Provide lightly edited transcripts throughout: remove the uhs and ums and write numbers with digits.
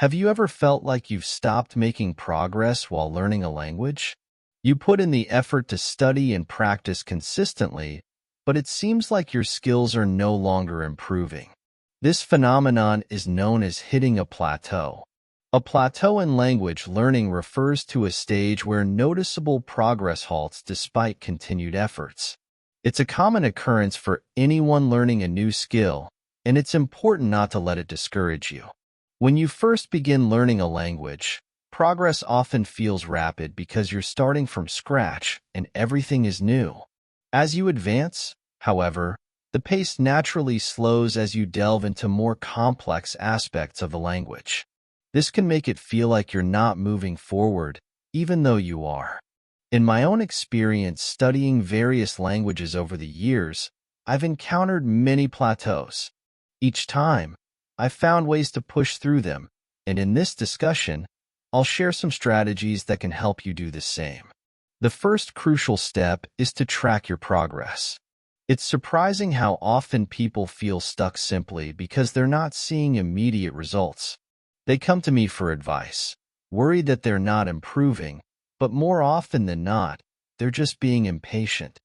Have you ever felt like you've stopped making progress while learning a language? You put in the effort to study and practice consistently, but it seems like your skills are no longer improving. This phenomenon is known as hitting a plateau. A plateau in language learning refers to a stage where noticeable progress halts despite continued efforts. It's a common occurrence for anyone learning a new skill, and it's important not to let it discourage you. When you first begin learning a language, progress often feels rapid because you're starting from scratch and everything is new. As you advance, however, the pace naturally slows as you delve into more complex aspects of the language. This can make it feel like you're not moving forward, even though you are. In my own experience studying various languages over the years, I've encountered many plateaus. Each time, I've found ways to push through them, and in this discussion, I'll share some strategies that can help you do the same. The first crucial step is to track your progress. It's surprising how often people feel stuck simply because they're not seeing immediate results. They come to me for advice, worried that they're not improving, but more often than not, they're just being impatient.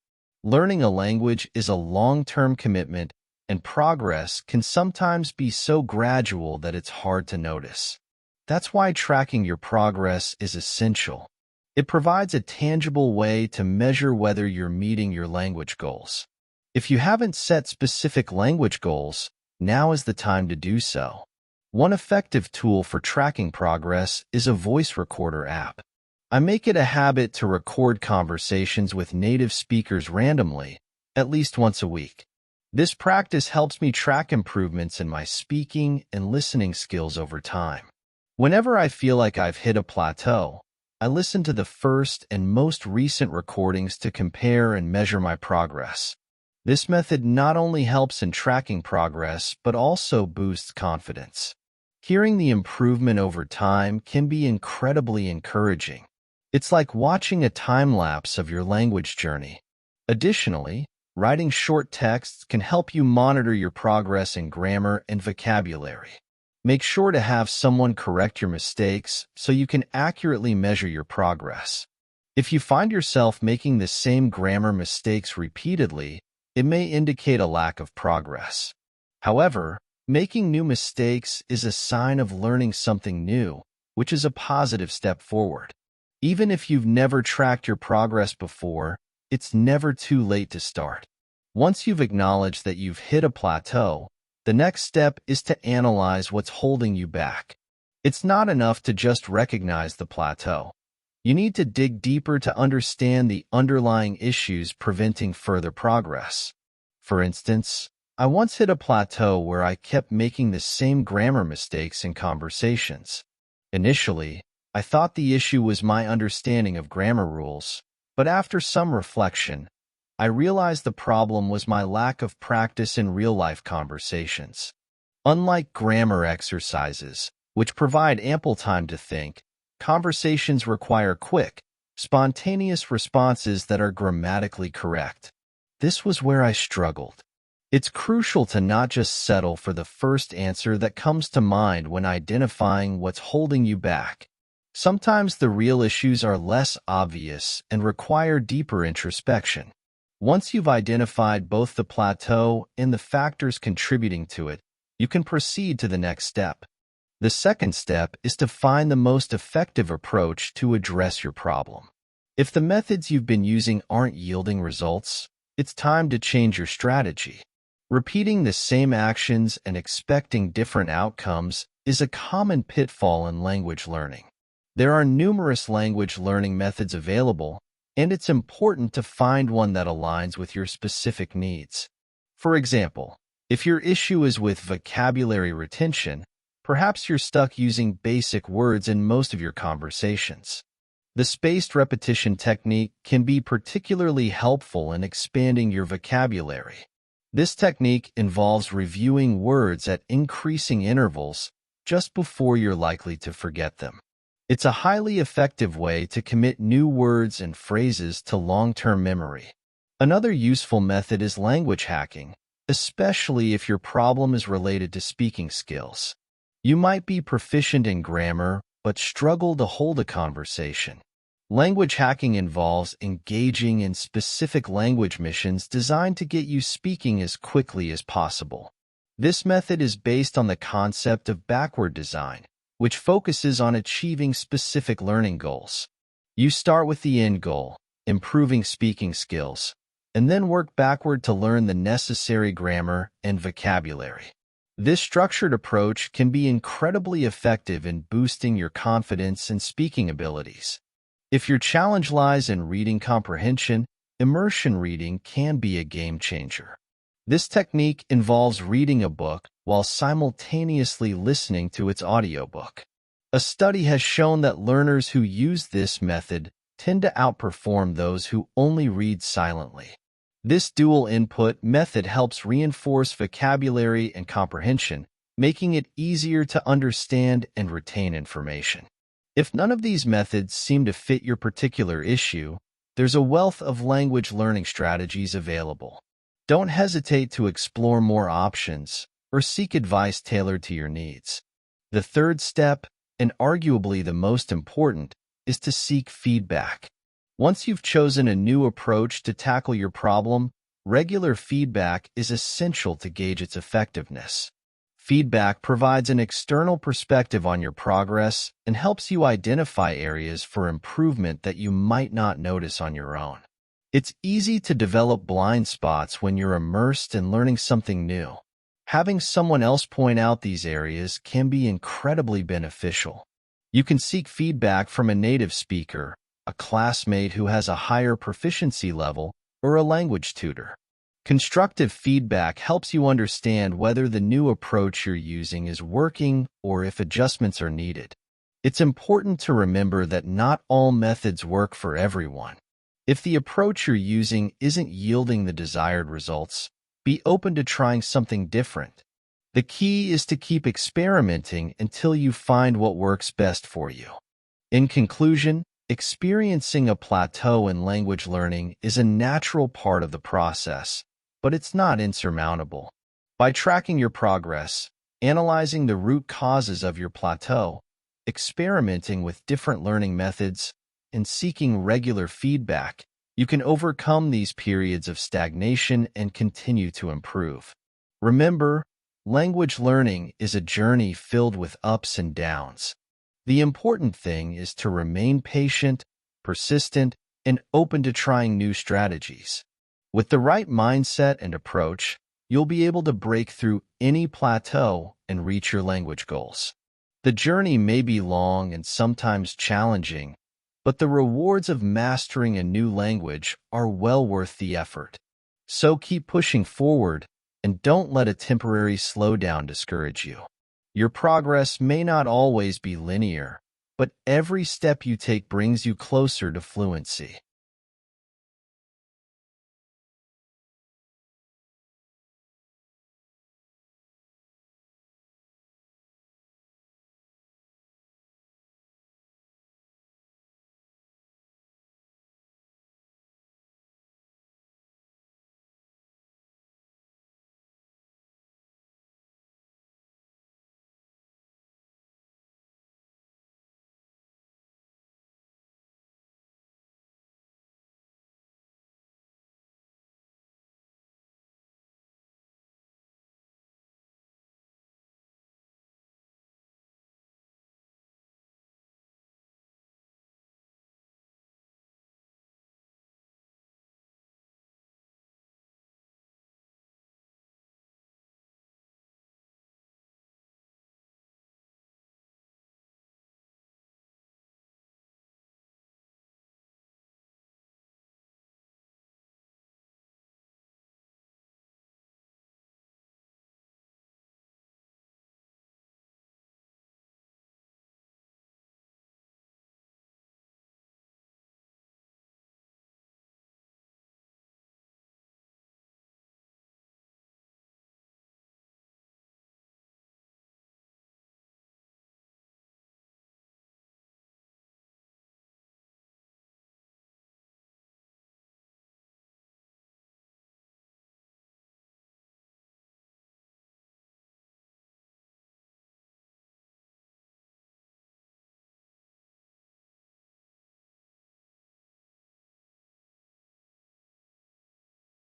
Learning a language is a long-term commitment, and progress can sometimes be so gradual that it's hard to notice. That's why tracking your progress is essential. It provides a tangible way to measure whether you're meeting your language goals. If you haven't set specific language goals, now is the time to do so. One effective tool for tracking progress is a voice recorder app. I make it a habit to record conversations with native speakers randomly, at least once a week. This practice helps me track improvements in my speaking and listening skills over time. Whenever I feel like I've hit a plateau, I listen to the first and most recent recordings to compare and measure my progress. This method not only helps in tracking progress, but also boosts confidence. Hearing the improvement over time can be incredibly encouraging. It's like watching a time-lapse of your language journey. Additionally, writing short texts can help you monitor your progress in grammar and vocabulary. Make sure to have someone correct your mistakes so you can accurately measure your progress. If you find yourself making the same grammar mistakes repeatedly, it may indicate a lack of progress. However, making new mistakes is a sign of learning something new, which is a positive step forward. Even if you've never tracked your progress before, it's never too late to start. Once you've acknowledged that you've hit a plateau, the next step is to analyze what's holding you back. It's not enough to just recognize the plateau. You need to dig deeper to understand the underlying issues preventing further progress. For instance, I once hit a plateau where I kept making the same grammar mistakes in conversations. Initially, I thought the issue was my understanding of grammar rules, but after some reflection, I realized the problem was my lack of practice in real-life conversations. Unlike grammar exercises, which provide ample time to think, conversations require quick, spontaneous responses that are grammatically correct. This was where I struggled. It's crucial to not just settle for the first answer that comes to mind when identifying what's holding you back. Sometimes the real issues are less obvious and require deeper introspection. Once you've identified both the plateau and the factors contributing to it, you can proceed to the next step. The second step is to find the most effective approach to address your problem. If the methods you've been using aren't yielding results, it's time to change your strategy. Repeating the same actions and expecting different outcomes is a common pitfall in language learning. There are numerous language learning methods available, and it's important to find one that aligns with your specific needs. For example, if your issue is with vocabulary retention, perhaps you're stuck using basic words in most of your conversations. The spaced repetition technique can be particularly helpful in expanding your vocabulary. This technique involves reviewing words at increasing intervals just before you're likely to forget them. It's a highly effective way to commit new words and phrases to long-term memory. Another useful method is language hacking, especially if your problem is related to speaking skills. You might be proficient in grammar, but struggle to hold a conversation. Language hacking involves engaging in specific language missions designed to get you speaking as quickly as possible. This method is based on the concept of backward design, which focuses on achieving specific learning goals. You start with the end goal, improving speaking skills, and then work backward to learn the necessary grammar and vocabulary. This structured approach can be incredibly effective in boosting your confidence and speaking abilities. If your challenge lies in reading comprehension, immersion reading can be a game changer. This technique involves reading a book while simultaneously listening to its audiobook. A study has shown that learners who use this method tend to outperform those who only read silently. This dual input method helps reinforce vocabulary and comprehension, making it easier to understand and retain information. If none of these methods seem to fit your particular issue, there's a wealth of language learning strategies available. Don't hesitate to explore more options or seek advice tailored to your needs. The third step, and arguably the most important, is to seek feedback. Once you've chosen a new approach to tackle your problem, regular feedback is essential to gauge its effectiveness. Feedback provides an external perspective on your progress and helps you identify areas for improvement that you might not notice on your own. It's easy to develop blind spots when you're immersed in learning something new. Having someone else point out these areas can be incredibly beneficial. You can seek feedback from a native speaker, a classmate who has a higher proficiency level, or a language tutor. Constructive feedback helps you understand whether the new approach you're using is working or if adjustments are needed. It's important to remember that not all methods work for everyone. If the approach you're using isn't yielding the desired results, be open to trying something different. The key is to keep experimenting until you find what works best for you. In conclusion, experiencing a plateau in language learning is a natural part of the process, but it's not insurmountable. By tracking your progress, analyzing the root causes of your plateau, experimenting with different learning methods, and seeking regular feedback, you can overcome these periods of stagnation and continue to improve. Remember, language learning is a journey filled with ups and downs. The important thing is to remain patient, persistent, and open to trying new strategies. With the right mindset and approach, you'll be able to break through any plateau and reach your language goals. The journey may be long and sometimes challenging, but the rewards of mastering a new language are well worth the effort. So keep pushing forward and don't let a temporary slowdown discourage you. Your progress may not always be linear, but every step you take brings you closer to fluency.